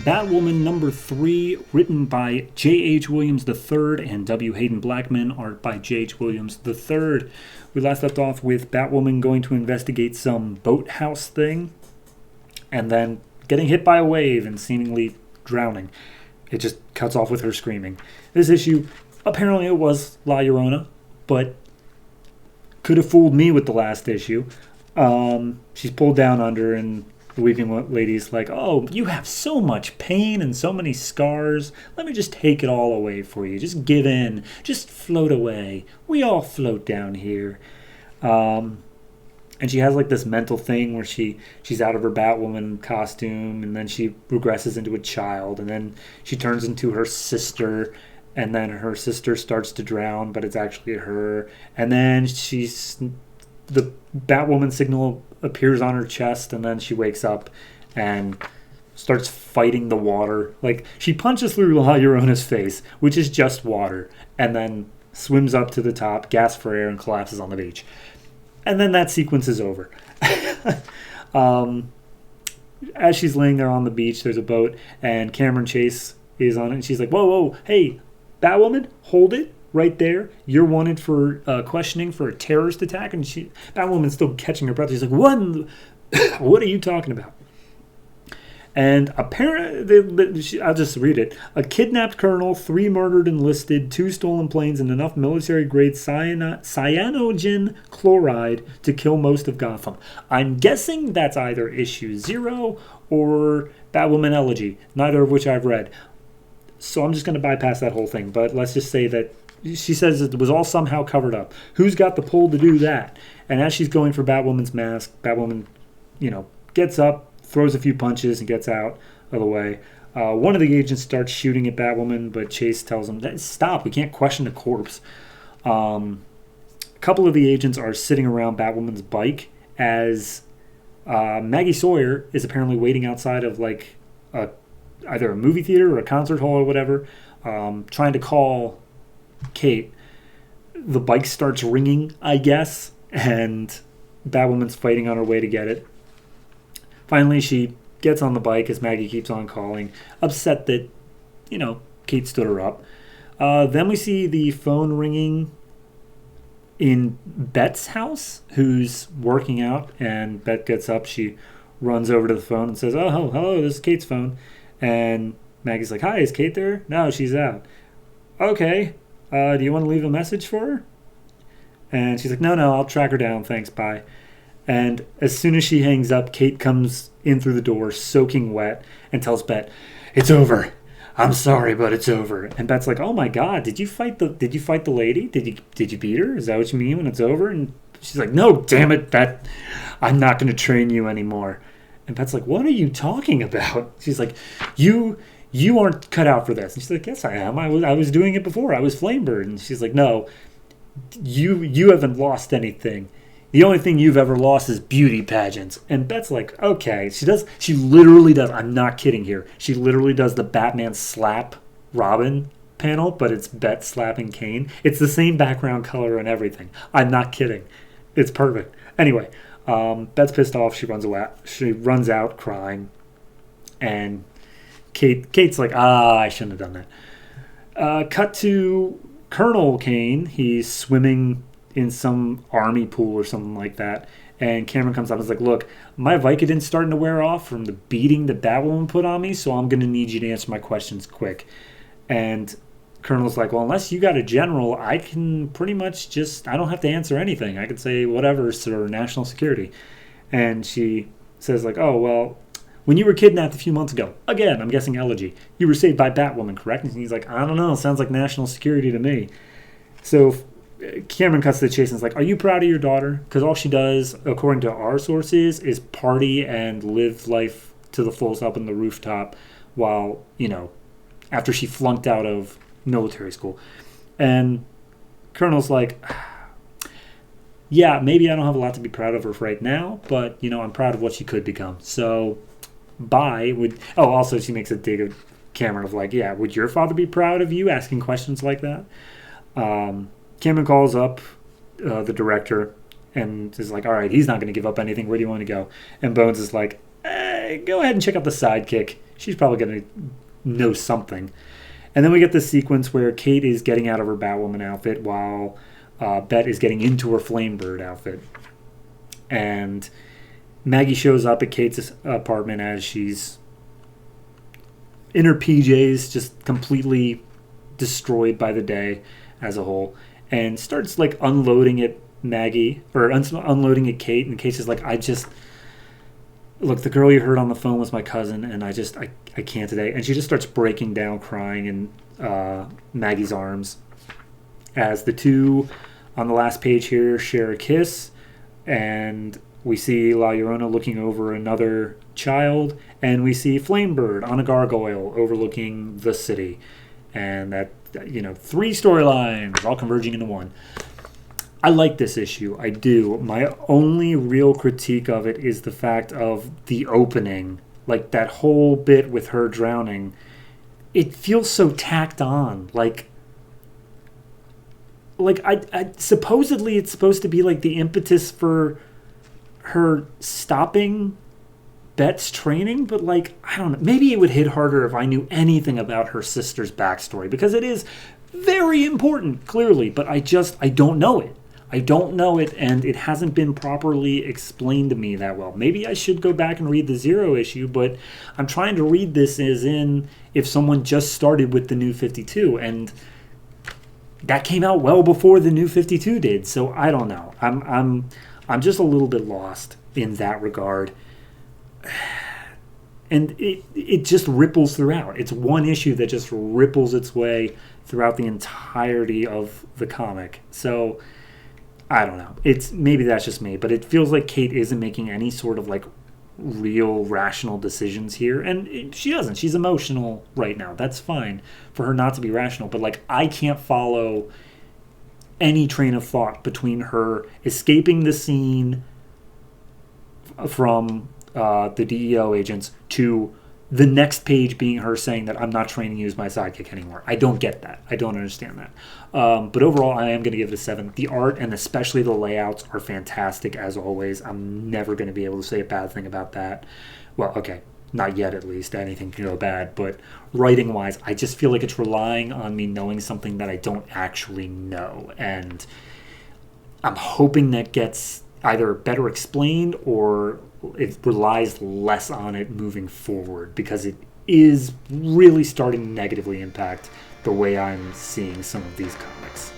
Batwoman number 3, written by J.H. Williams III and W. Hayden Blackman, art by J.H. Williams III. We last left off with Batwoman going to investigate some boathouse thing and then getting hit by a wave and seemingly drowning. It just cuts off with her screaming. This issue, apparently it was La Llorona, but could have fooled me with the last issue. She's pulled down under, and the Weeping Lady's like, oh, you have so much pain and so many scars. Let me just take it all away for you. Just give in. Just float away. We all float down here. And she has like this mental thing where she's out of her Batwoman costume, and then she regresses into a child, and then she turns into her sister, and then her sister starts to drown, but it's actually her. And then the Batwoman signal appears on her chest, and then she wakes up and starts fighting the water. Like, she punches through La Llorona's face, which is just water, and then swims up to the top, gasps for air, and collapses on the beach. And then that sequence is over. As she's laying there on the beach, there's a boat, and Cameron Chase is on it, and she's like, whoa, hey, Batwoman, hold it. Right there, you're wanted for questioning for a terrorist attack, and Batwoman's still catching her breath. She's like, what are you talking about? And apparently, I'll just read it. A kidnapped colonel, 3 murdered enlisted, 2 stolen planes, and enough military-grade cyanogen chloride to kill most of Gotham. I'm guessing that's either issue 0 or Batwoman Elegy, neither of which I've read. So I'm just going to bypass that whole thing, but let's just say that she says it was all somehow covered up. Who's got the pull to do that? And as she's going for Batwoman's mask, Batwoman, gets up, throws a few punches, and gets out of the way. One of the agents starts shooting at Batwoman, but Chase tells him, stop, we can't question a corpse. A couple of the agents are sitting around Batwoman's bike as Maggie Sawyer is apparently waiting outside of either a movie theater or a concert hall or whatever, trying to call Kate. The bike starts ringing, I guess, and Batwoman's fighting on her way to get it. Finally, she gets on the bike as Maggie keeps on calling, upset that, Kate stood her up. Then we see the phone ringing in Bet's house, who's working out, and Bet gets up. She runs over to the phone and says, oh, hello, this is Kate's phone. And Maggie's like, hi, is Kate there? No, she's out. Okay. Do you want to leave a message for her? And she's like, no, I'll track her down. Thanks, bye. And as soon as she hangs up, Kate comes in through the door, soaking wet, and tells Bet, it's over. I'm sorry, but it's over. And Bet's like, oh my God, did you fight the lady? Did you beat her? Is that what you mean when it's over? And she's like, no, damn it, Bet. I'm not going to train you anymore. And Bet's like, what are you talking about? She's like, you aren't cut out for this. And she's like, yes, I am. I was doing it before. I was Flamebird. And she's like, no, you haven't lost anything. The only thing you've ever lost is beauty pageants. And Bet's like, okay. She literally does. I'm not kidding here. She literally does the Batman slap Robin panel, but it's Bet slapping Kane. It's the same background color and everything. I'm not kidding. It's perfect. Anyway, Bet's pissed off. She runs away. She runs out crying. And Kate's like, I shouldn't have done that. Cut to Colonel Kane. He's swimming in some army pool or something like that. And Cameron comes up and is like, look, my Vicodin's starting to wear off from the beating that Batwoman put on me, so I'm going to need you to answer my questions quick. And Colonel's like, well, unless you got a general, I can pretty much I don't have to answer anything. I could say whatever, sir, national security. And she says like, oh, well, when you were kidnapped a few months ago, again, I'm guessing Elegy, you were saved by Batwoman, correct? And he's like, I don't know, sounds like national security to me. So Cameron cuts to the chase and is like, are you proud of your daughter? Because all she does, according to our sources, is party and live life to the fullest up on the rooftop while, after she flunked out of military school. And Colonel's like, yeah, maybe I don't have a lot to be proud of her right now, but, I'm proud of what she could become. So, bye. Also, she makes a dig of Cameron of like, yeah, would your father be proud of you asking questions like that? Cameron calls up the director and is like, all right, he's not going to give up anything. Where do you want to go? And Bones is like, go ahead and check out the sidekick. she's probably going to know something. And then we get this sequence where Kate is getting out of her Batwoman outfit while Bet is getting into her Flamebird outfit. And Maggie shows up at Kate's apartment as she's in her PJs, just completely destroyed by the day as a whole, and starts like unloading at Maggie, or unloading at Kate, and Kate's just like, look, the girl you heard on the phone was my cousin, and I can't today. And she just starts breaking down, crying in Maggie's arms as the two on the last page here share a kiss, and we see La Llorona looking over another child, and we see Flamebird on a gargoyle overlooking the city. And that, 3 storylines all converging into one. I like this issue. I do. My only real critique of it is the fact of the opening. Like, that whole bit with her drowning. It feels so tacked on. Like I supposedly it's supposed to be like the impetus for her stopping Bet's training, but like, I don't know. Maybe it would hit harder if I knew anything about her sister's backstory, because it is very important, clearly, but I don't know it. I don't know it, and it hasn't been properly explained to me that well. Maybe I should go back and read the Zero issue, but I'm trying to read this as in if someone just started with the New 52, and that came out well before the New 52 did, so I don't know. I'm just a little bit lost in that regard. And it just ripples throughout. It's one issue that just ripples its way throughout the entirety of the comic. So I don't know. Maybe that's just me, but it feels like Kate isn't making any sort of like real rational decisions here, and she doesn't. She's emotional right now. That's fine for her not to be rational, but like, I can't follow any train of thought between her escaping the scene from the DEO agents to the next page being her saying that I'm not training you as my sidekick anymore. I don't get that. I don't understand that. But overall, I am going to give it a 7. The art and especially the layouts are fantastic as always. I'm never going to be able to say a bad thing about that. Well, okay, not yet at least. Anything can go bad. But writing-wise, I just feel like it's relying on me knowing something that I don't actually know. And I'm hoping that gets either better explained or it relies less on it moving forward, because it is really starting to negatively impact the way I'm seeing some of these comics.